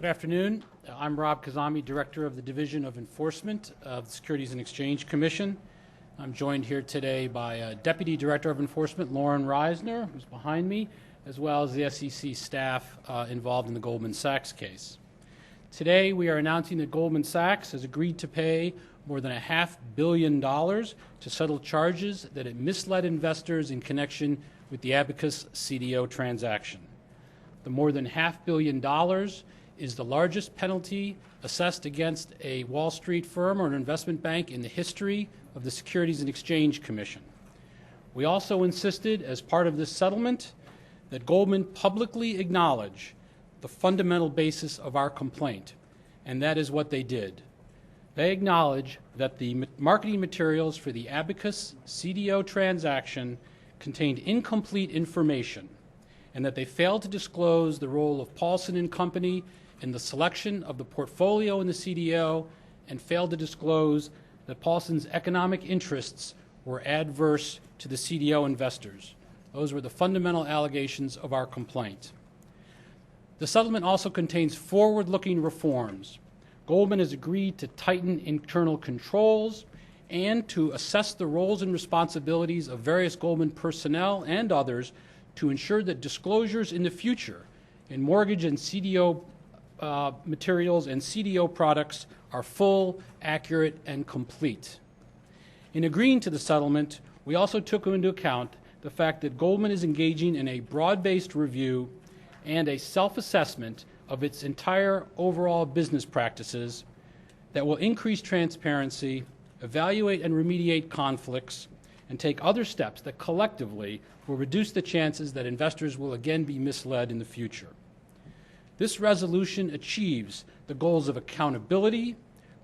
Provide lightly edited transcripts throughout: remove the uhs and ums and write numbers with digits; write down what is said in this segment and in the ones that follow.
Good afternoon. I'm Rob Khuzami, Director of the Division of Enforcement of the Securities and Exchange Commission. I'm joined here today by Deputy Director of Enforcement, Lauren Reisner, who's behind me, as well as the SEC staff involved in the Goldman Sachs case. Today, we are announcing that Goldman Sachs has agreed to pay more than $500 million to settle charges that it misled investors in connection with the Abacus CDO transaction. The more than $500 million is the largest penalty assessed against a Wall Street firm or an investment bank in the history of the Securities and Exchange Commission. We also insisted, as part of this settlement, that Goldman publicly acknowledge the fundamental basis of our complaint, and that is what they did. They acknowledge that the marketing materials for the Abacus CDO transaction contained incomplete information, and that they failed to disclose the role of Paulson and Company in the selection of the portfolio in the CDO, and failed to disclose that Paulson's economic interests were adverse to the CDO investors. Those were the fundamental allegations of our complaint. The settlement also contains forward-looking reforms. Goldman has agreed to tighten internal controls and to assess the roles and responsibilities of various Goldman personnel and others to ensure that disclosures in the future in mortgage and CDO materials and CDO products are full, accurate, and complete. In agreeing to the settlement, we also took into account the fact that Goldman is engaging in a broad-based review and a self-assessment of its entire overall business practices that will increase transparency, evaluate and remediate conflicts, and take other steps that collectively will reduce the chances that investors will again be misled in the future. This resolution achieves the goals of accountability,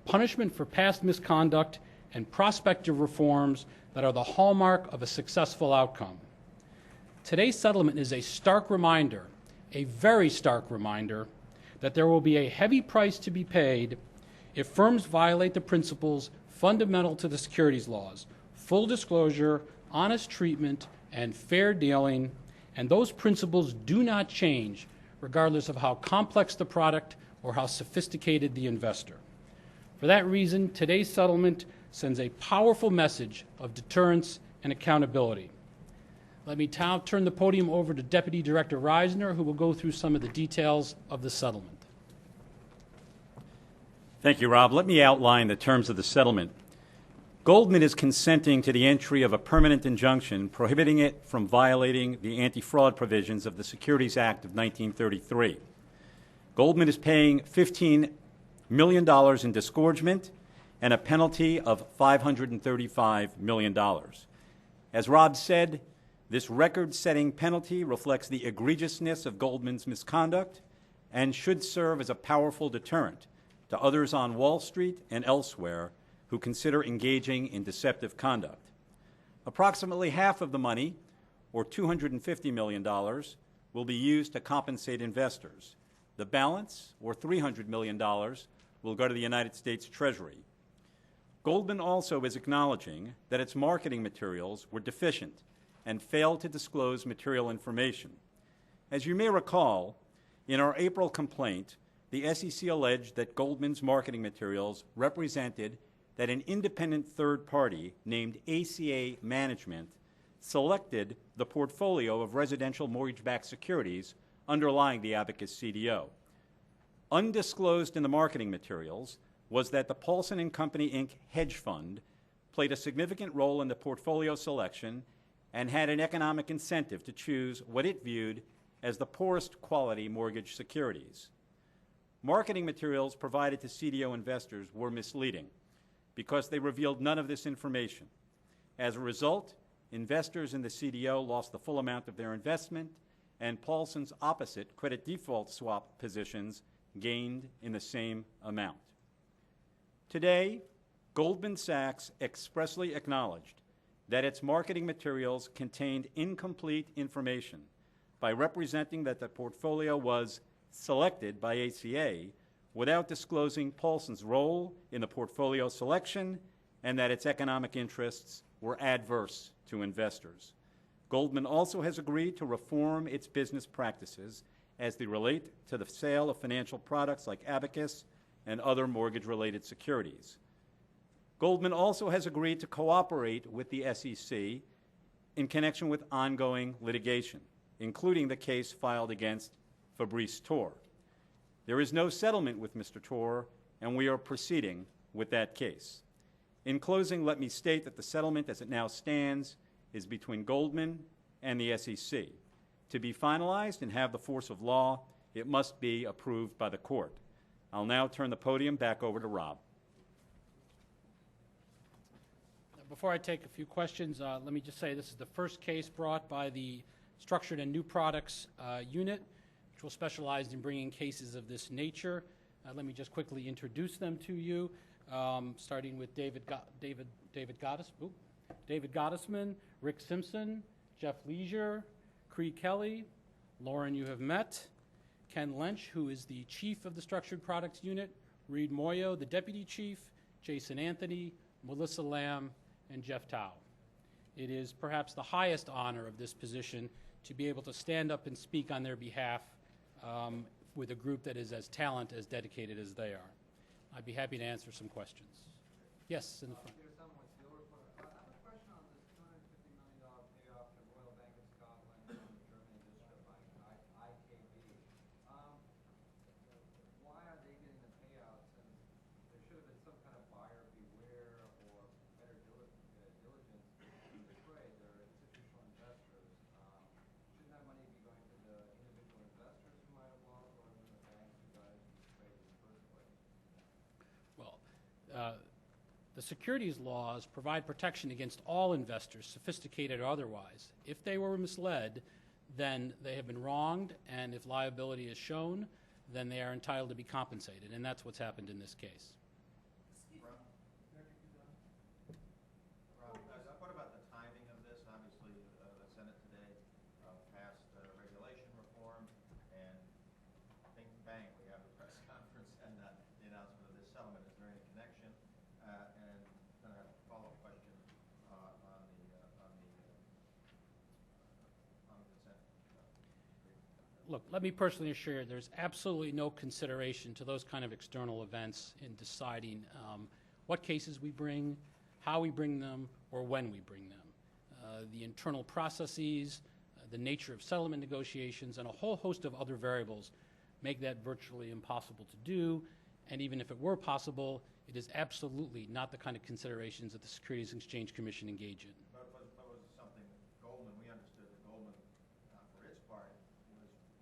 punishment for past misconduct, and prospective reforms that are the hallmark of a successful outcome. Today's settlement is a stark reminder, a very stark reminder, that there will be a heavy price to be paid if firms violate the principles fundamental to the securities laws: full disclosure, honest treatment, and fair dealing, and those principles do not change regardless of how complex the product or how sophisticated the investor. For that reason, today's settlement sends a powerful message of deterrence and accountability. Let me now turn the podium over to Deputy Director Reisner, who will go through some of the details of the settlement. Thank you, Rob. Let me outline the terms of the settlement. Goldman is consenting to the entry of a permanent injunction prohibiting it from violating the anti-fraud provisions of the Securities Act of 1933. Goldman is paying $15 million in disgorgement and a penalty of $535 million. As Rob said, this record-setting penalty reflects the egregiousness of Goldman's misconduct and should serve as a powerful deterrent to others on Wall Street and elsewhere who consider engaging in deceptive conduct. Approximately half of the money, or $250 million, will be used to compensate investors. The balance, or $300 million, will go to the United States Treasury. Goldman also is acknowledging that its marketing materials were deficient and failed to disclose material information. As you may recall, in our April complaint, the SEC alleged that Goldman's marketing materials represented that an independent third party named ACA Management selected the portfolio of residential mortgage-backed securities underlying the Abacus CDO. Undisclosed in the marketing materials was that the Paulson and Company, Inc. hedge fund played a significant role in the portfolio selection and had an economic incentive to choose what it viewed as the poorest quality mortgage securities. Marketing materials provided to CDO investors were misleading because they revealed none of this information. As a result, investors in the CDO lost the full amount of their investment, and Paulson's opposite credit default swap positions gained in the same amount. Today, Goldman Sachs expressly acknowledged that its marketing materials contained incomplete information by representing that the portfolio was selected by ACA without disclosing Paulson's role in the portfolio selection and that its economic interests were adverse to investors. Goldman also has agreed to reform its business practices as they relate to the sale of financial products like abacus and other mortgage-related securities. Goldman also has agreed to cooperate with the SEC in connection with ongoing litigation, including the case filed against Fabrice Tor. There is no settlement with Mr. Tor, and we are proceeding with that case. In closing, let me state that the settlement as it now stands is between Goldman and the SEC. To be finalized and have the force of law, it must be approved by the court. I'll now turn the podium back over to Rob. Before I take a few questions, let me just say this is the first case brought by the Structured and New Products Unit, which will specialize in bringing cases of this nature. Let me just quickly introduce them to you, starting with David Gottesman, Rick Simpson, Jeff Leisure, Cree Kelly, Lauren you have met, Ken Lynch, who is the chief of the Structured Products Unit, Reed Moyo, the deputy chief, Jason Anthony, Melissa Lamb, and Jeff Tao. It is perhaps the highest honor of this position to be able to stand up and speak on their behalf with a group that is as talented, as dedicated as they are. I'd be happy to answer some questions. Yes, in the front. Here's someone with the report. I have a question on this $250 million payoff to Royal Bank of Scotland and the German Industrial Bank, IKB. Why are they getting the payouts? And there should have been some kind of buyer beware or better diligence in the trade. They're institutional investors. Shouldn't that money be going to the individual investors who might have lost, or to the banks who got into the trade in the first place? Well, the securities laws provide protection against all investors, sophisticated or otherwise. If they were misled, then they have been wronged, and if liability is shown, then they are entitled to be compensated, and that's what's happened in this case. Rob, what about the timing of this? Obviously, the Senate today passed regulation reform, and bing, bang, we have a press conference and the announcement of this settlement. Is there any connection? And then I have a follow-up question on the consent. Look, let me personally assure you there's absolutely no consideration to those kind of external events in deciding what cases we bring, how we bring them, or when we bring them. The internal processes, the nature of settlement negotiations, and a whole host of other variables make that virtually impossible to do. And even if it were possible, it is absolutely not the kind of considerations that the Securities and Exchange Commission engage in. But was it something Goldman, we understood that Goldman, for its part,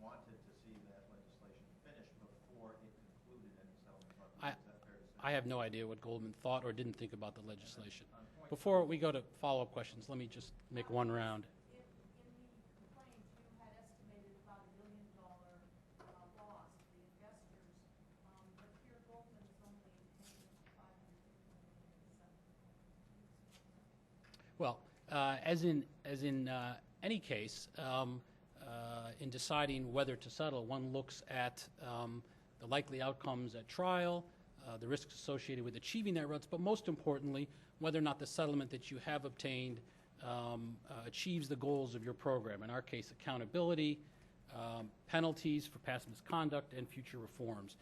wanted to see that legislation finished before it concluded any settlement. Is that fair to say? I have no idea what Goldman thought or didn't think about the legislation. Before we go to follow-up questions, let me just make one round. In the complaint, you had estimated about $1 billion loss to the investors, but here Goldman is only paying $550 million. Well, as in any case, in deciding whether to settle, one looks at the likely outcomes at trial, the risks associated with achieving that rights, but most importantly, whether or not the settlement that you have obtained achieves the goals of your program. In our case, accountability, penalties for past misconduct, and future reforms.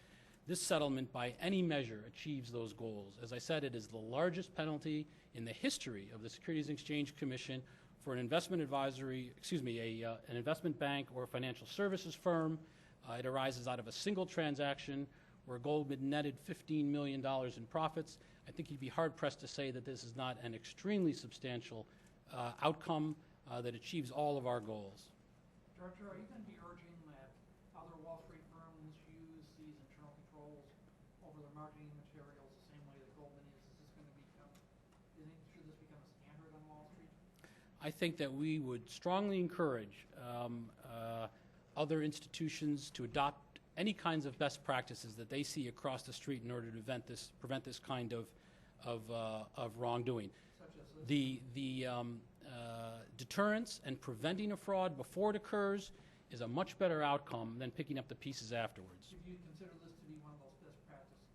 This settlement, by any measure, achieves those goals. As I said, it is the largest penalty in the history of the Securities and Exchange Commission for an investment an investment bank or a financial services firm. It arises out of a single transaction where Goldman netted $15 million in profits. I think you'd be hard-pressed to say that this is not an extremely substantial outcome that achieves all of our goals. Director, are you going to be urging that other Wall Street firms use these internal controls over their marketing materials the same way that Goldman is? Is this going to become, should this become a standard on Wall Street? I think that we would strongly encourage other institutions to adopt any kinds of best practices that they see across the street in order to prevent this kind of wrongdoing. Such as this? The deterrence and preventing a fraud before it occurs is a much better outcome than picking up the pieces afterwards. Do you consider this to be one of those best practices?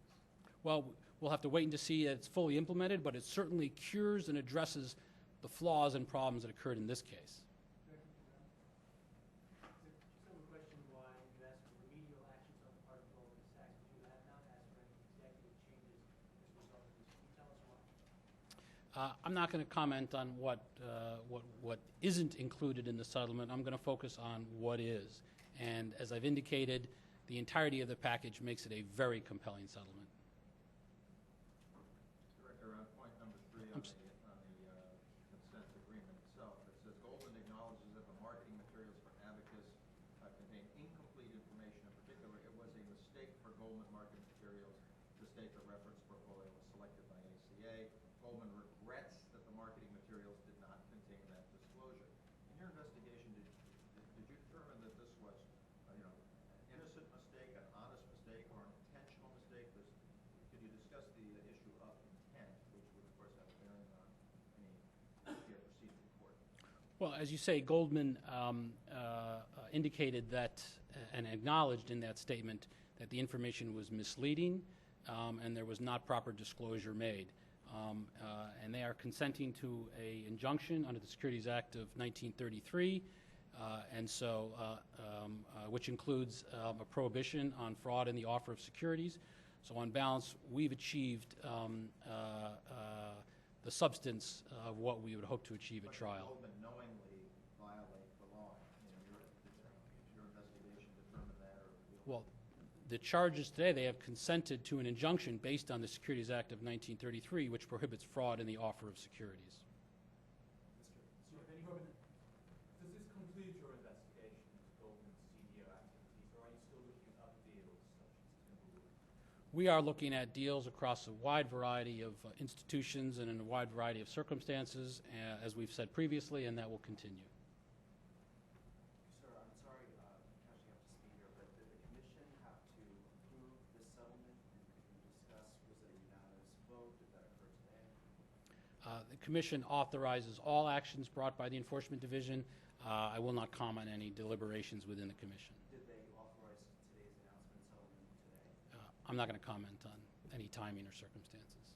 Well, we'll have to wait to see that it's fully implemented, but it certainly cures and addresses the flaws and problems that occurred in this case. Just have a question why you asked I'm not going to comment on what isn't included in the settlement. I'm going to focus on what is. And as I've indicated, the entirety of the package makes it a very compelling settlement. Director, on point number 3 on the consent agreement itself, it says Goldman acknowledges that the marketing materials for Abacus contain incomplete information. In particular, it was a mistake for Goldman marketing materials to state the reference portfolio was selected by ACA. Goldman regrets that the marketing materials did not contain that disclosure. In your investigation, did you determine that this was an innocent mistake, an honest mistake, or an intentional mistake? Could you discuss the issue of intent, which would, of course, have a bearing on any proceeding in court? Well, as you say, Goldman indicated that and acknowledged in that statement that the information was misleading and there was not proper disclosure made. And they are consenting to an injunction under the Securities Act of 1933, which includes a prohibition on fraud in the offer of securities. So on balance, we've achieved the substance of what we would hope to achieve at trial. Goldman knowingly violate the law. Your investigation determined that? Well, the charges today, they have consented to an injunction based on the Securities Act of 1933, which prohibits fraud in the offer of securities. Does this conclude your investigation into Goldman's CDO activities, or are you still looking at other deals such as Timberwood? We are looking at deals across a wide variety of institutions and in a wide variety of circumstances, as we've said previously, and that will continue. Sir, I'm sorry catching up to speed here, but did the commission have to approve this settlement? And could you discuss, was it a unanimous vote? Did that occur today? The Commission authorizes all actions brought by the Enforcement Division. I will not comment on any deliberations within the Commission. Did they authorize today's announcement settlement today? I'm not going to comment on any timing or circumstances.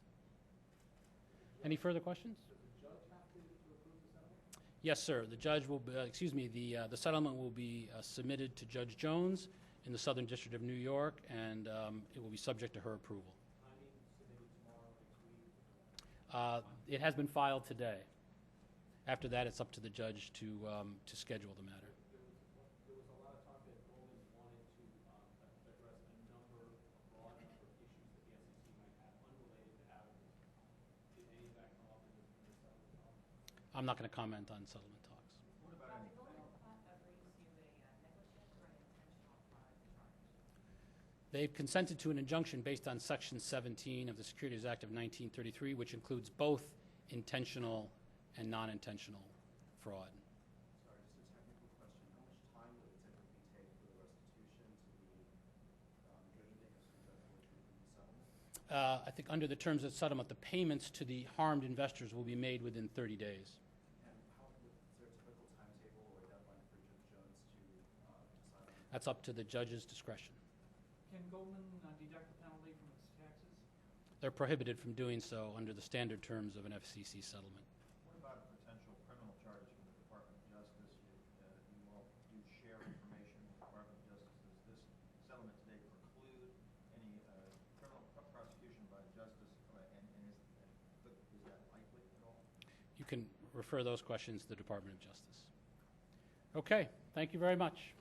Any further questions? Does the judge have to approve the settlement? Yes, sir. The judge will be, the settlement will be submitted to Judge Jones in the Southern District of New York, and it will be subject to her approval. Timing submitted tomorrow, next week? It has been filed today. After that, it's up to the judge to schedule the matter. There was a lot of talk that Goldman wanted to address a broad number of issues that the SEC might have unrelated to Abacus. Did any of that come up in the settlement talk? I'm not going to comment on settlement talks. What about any? Did Goldman agree to a negligent or an intentional fraud charge? They've consented to an injunction based on Section 17 of the Securities Act of 1933, which includes both intentional and non-intentional fraud. Sorry, just a technical question. How much time would it typically take for the restitution to be driven as a judge the settlement? I think under the terms of the settlement, the payments to the harmed investors will be made within 30 days. And is there a typical timetable or deadline for Judge Jones to decide on? That's up to the judge's discretion. Can Goldman deduct the penalty from its taxes? They're prohibited from doing so under the standard terms of an FCC settlement. What about potential criminal charges from the Department of Justice? You all do share information with the Department of Justice. Does this settlement today preclude any criminal prosecution by justice, and is that likely at all? You can refer those questions to the Department of Justice. Okay, thank you very much.